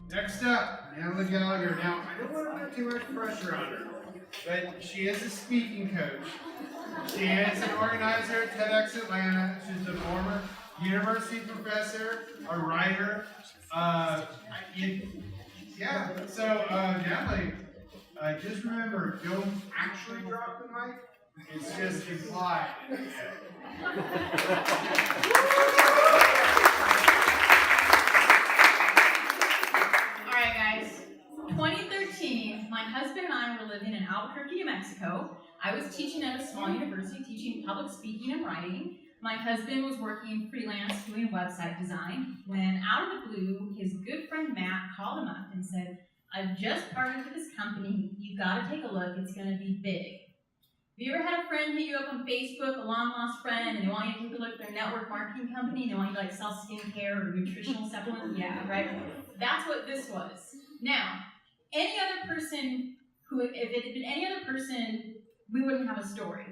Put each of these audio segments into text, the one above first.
Next up, Natalie Gallagher. Now, I don't want to put too much pressure on her, but she is a speaking coach. She is an organizer at TEDx Atlanta. She's a former university professor, a writer. Natalie, just remember, don't actually drop the mic. It's just implied. Alright guys, 2013, my husband and I were living in Albuquerque, New Mexico. I was teaching at a small university, teaching public speaking and writing. My husband was working freelance doing website design, when out of the blue, his good friend Matt called him up and said, I've just partnered with this company, you've got to take a look, it's going to be big. Have you ever had a friend hit you up on Facebook, a long lost friend, and they want you to take a look at their network marketing company, and they want you to like sell skincare or nutritional supplements? Yeah, right? That's what this was. Now, any other person who, if it had been any other person, we wouldn't have a story.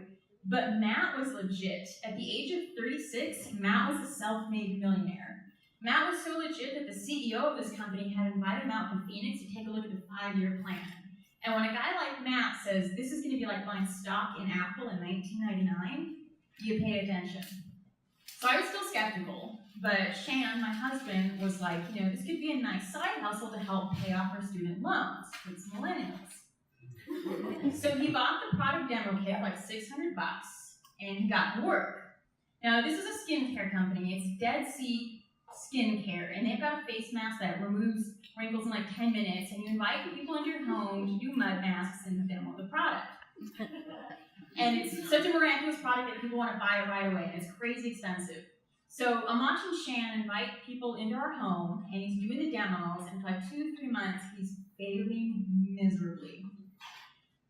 But Matt was legit. At the age of 36, Matt was a self-made millionaire. Matt was so legit that the CEO of this company had invited him out to Phoenix to take a look at the 5-year plan. And when a guy like Matt says, this is going to be like buying stock in Apple in 1999, you pay attention. So I was still skeptical, but Shan, my husband, was like, this could be a nice side hustle to help pay off our student loans. It's millennials. So he bought the product demo kit for like $600, and he got to work. Now, this is a skincare company. It's Dead Sea Skincare, and they've got a face mask that removes wrinkles in like 10 minutes, and you invite people into your home to do mud masks and demo the product. And it's such a miraculous product that people want to buy it right away, and it's crazy expensive. So I'm watching Shan invite people into our home, and he's doing the demos, and for like 2-3 months, he's failing miserably.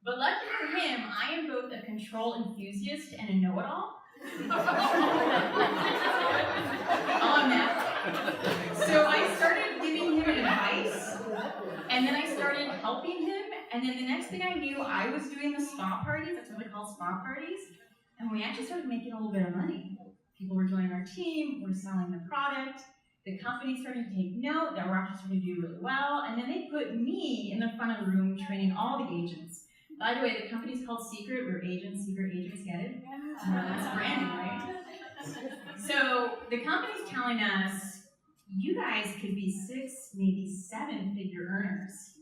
But lucky for him, I am both a control enthusiast and a know-it-all. On that. So I started giving him advice, and then I started helping him, and then the next thing I knew, I was doing the spa parties. That's what they call spa parties. And we actually started making a little bit of money. People were joining our team, we're selling the product, the company started to take note that we're actually starting to do really well, and then they put me in the front of the room training all the agents. By the way, the company's called Secret. We're agents, secret agents, get it? That's branding, right? So the company's telling us, you guys could be 6, maybe 7-figure earners.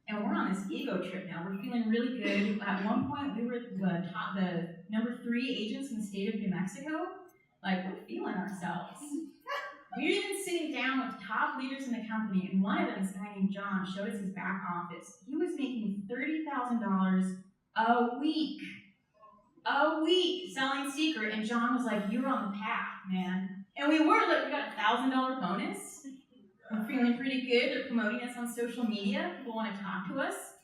And we're on this ego trip now. We're feeling really good. At one point, we were the number 3 agents in the state of New Mexico. Like, we're feeling ourselves. We were even sitting down with top leaders in the company, and one of them, this guy named John, showed us his back office. He was making $30,000 a week selling Secret, and John was like, you're on the path, man. And we were, like, we got a $1,000 bonus. We're feeling pretty good. They're promoting us on social media. People want to talk to us.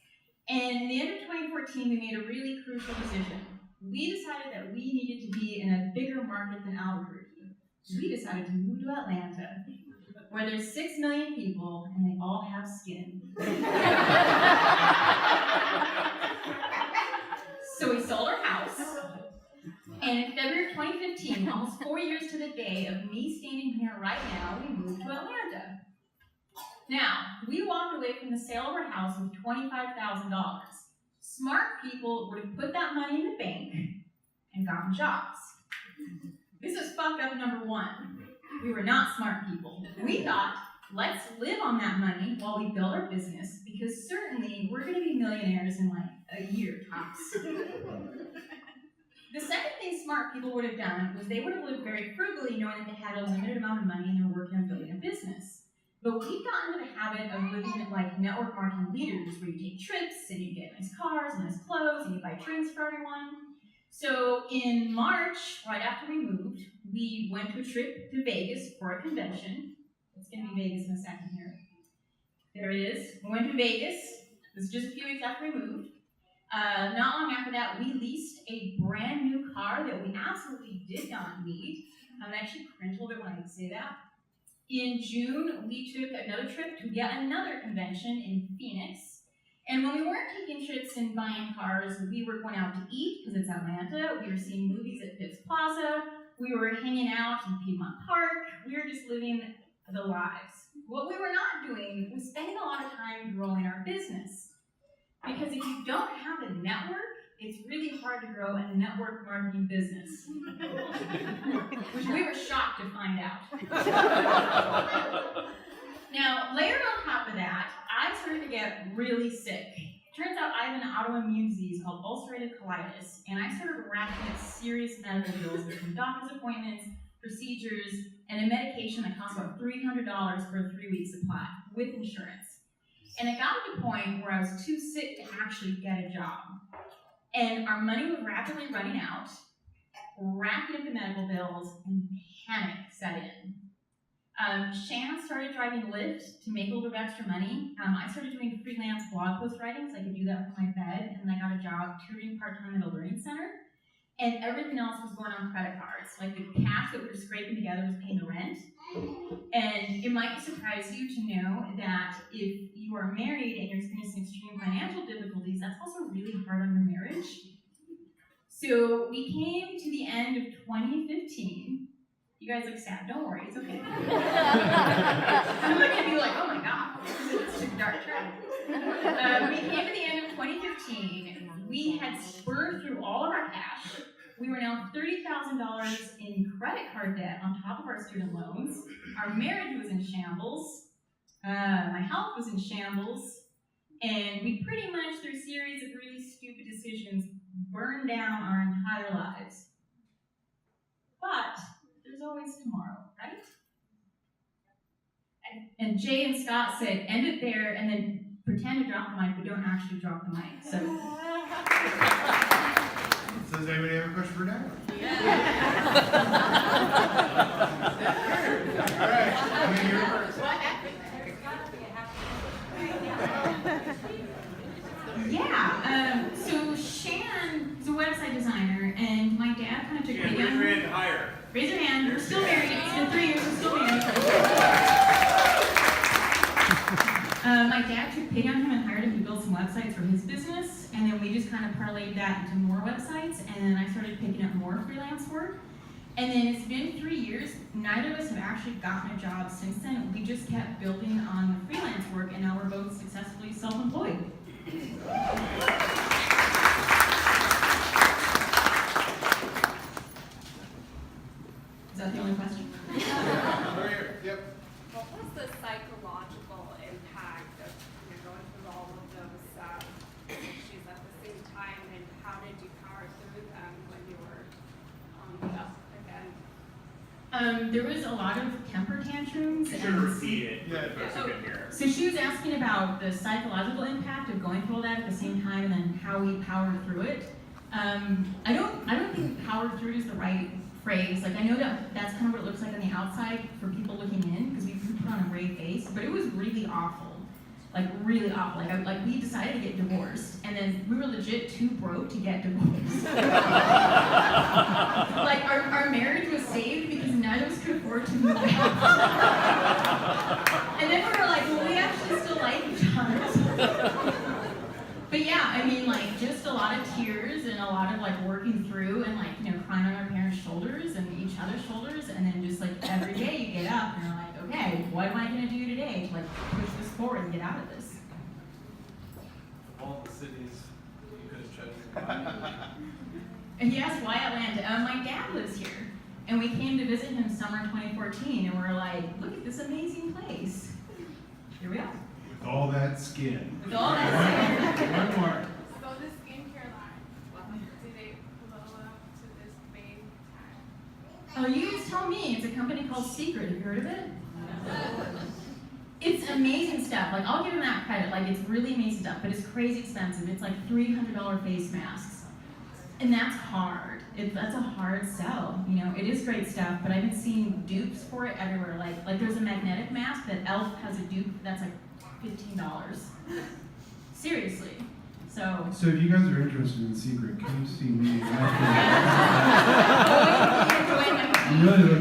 And in the end of 2014, we made a really crucial decision. We decided that we needed to be in a bigger market than Albuquerque. We decided to move to Atlanta, where there's 6 million people, and they all have skin. So we sold our house, and in February of 2015, almost 4 years to the day of me standing here right now, we moved to Atlanta. Now, we walked away from the sale of our house with $25,000. Smart people would have put that money in the bank and gotten jobs. This is fuck up number 1. We were not smart people. We thought, let's live on that money while we build our business, because certainly we're going to be millionaires in like a year tops. The second thing smart people would have done was they would have lived very frugally, knowing that they had a limited amount of money and they were working on building a business. But we got into the habit of living like network marketing leaders, where you take trips and you get nice cars and nice clothes and you buy drinks for everyone. So in March, right after we moved, we went to a trip to Vegas for a convention. It's going to be Vegas in a second here. There it is. We went to Vegas. This is just a few weeks after we moved. Not long after that, we leased a brand new car that we absolutely did not need. I actually cringe a little bit when I say that. In June, we took another trip to yet another convention in Phoenix. And when we weren't taking trips and buying cars, we were going out to eat because it's Atlanta. We were seeing movies at Phipps Plaza. We were hanging out in Piedmont Park. We were just living the lives. What we were not doing was spending a lot of time growing our business. Because if you don't have a network, it's really hard to grow a network marketing business. Which we were shocked to find out. Now, layered on top of that, I started to get really sick. Turns out I have an autoimmune disease called ulcerative colitis, and I started racking up serious medical bills between doctor's appointments, procedures, and a medication that cost about $300 for a 3-week supply with insurance. And it got to the point where I was too sick to actually get a job. And our money was rapidly running out, racking up the medical bills, and panic set in. Shannon started driving Lyft to make a little bit of extra money. I started doing freelance blog post writing, so I could do that from my bed, and then I got a job tutoring part-time at a learning center. And everything else was going on credit cards. Like the cash that we were scraping together was paying the rent. And it might surprise you to know that if you are married and you're experiencing extreme financial difficulties, that's also really hard on your marriage. So we came to the end of 2015. You guys look sad, don't worry, it's okay. I'm looking at you like, oh my god, this is a dark track. We came to the end of 2015. We had spurred through all of our cash. We were now $30,000 in credit card debt on top of our student loans. Our marriage was in shambles. My health was in shambles. And we pretty much, through a series of really stupid decisions, burned down our entire lives. But there's always tomorrow, right? And Jay and Scott said, end it there and then pretend to drop the mic, but don't actually drop the mic. So does anybody have a question for Natalie? Yeah. All right. I mean, you're first. Yeah. So Shan is a website designer, and my dad kind of took Raise your hand higher. Raise your hand. We're still married. It's been 3 years. We're still married. My dad took pity on him and hired him to build some websites for his business, and then we just kind of parlayed that into more websites, and then I started picking up more freelance work. And then it's been 3 years. Neither of us have actually gotten a job since then. We just kept building on the freelance work, and now we're both successfully self-employed. Is that the only question? Over here. Yep. What was the psychological impact of going through all of those issues at the same time, and how did you power through them when you were on the up again? There was a lot of temper tantrums. You should repeat it for Yeah. the folks who couldn't hear. So she was asking about the psychological impact of going through all that at the same time, and then how we powered through it. I don't think powered through is the right phrase. Like, I know that that's kind of what it looks like on the outside for people looking in, because we put on a brave face, but it was really awful. Like, really awful. Like we decided to get divorced, and then we were legit too broke to get divorced. Like, our marriage was saved because none of us could afford to move out. And then we were like, well, we actually still like each other. But yeah, I mean, like, just a lot of tears and a lot of, like, working through and, like, crying on our parents' shoulders and each other's shoulders, and then just, like, every day you get up and you're like, okay, what am I going to do today to, like, push this forward and get out of this? All the cities you could have chosen. And he asked why Atlanta. My dad lives here, and we came to visit him summer 2014, and we're like, look at this amazing place. Here we are. With all that skin. With all that skin. One more. So the skincare line, did they blow up to this big time? Oh, you guys tell me. It's a company called Secret. Have you heard of it? It's amazing stuff. Like, I'll give them that credit. Like, it's really amazing stuff, but it's crazy expensive. It's like $300 face masks. And that's hard. That's a hard sell. It is great stuff, but I've been seeing dupes for it everywhere. Like there's a magnetic mask that Elf has a dupe that's like $15. Seriously. So if you guys are interested in Secret, come see me. Oh, You really look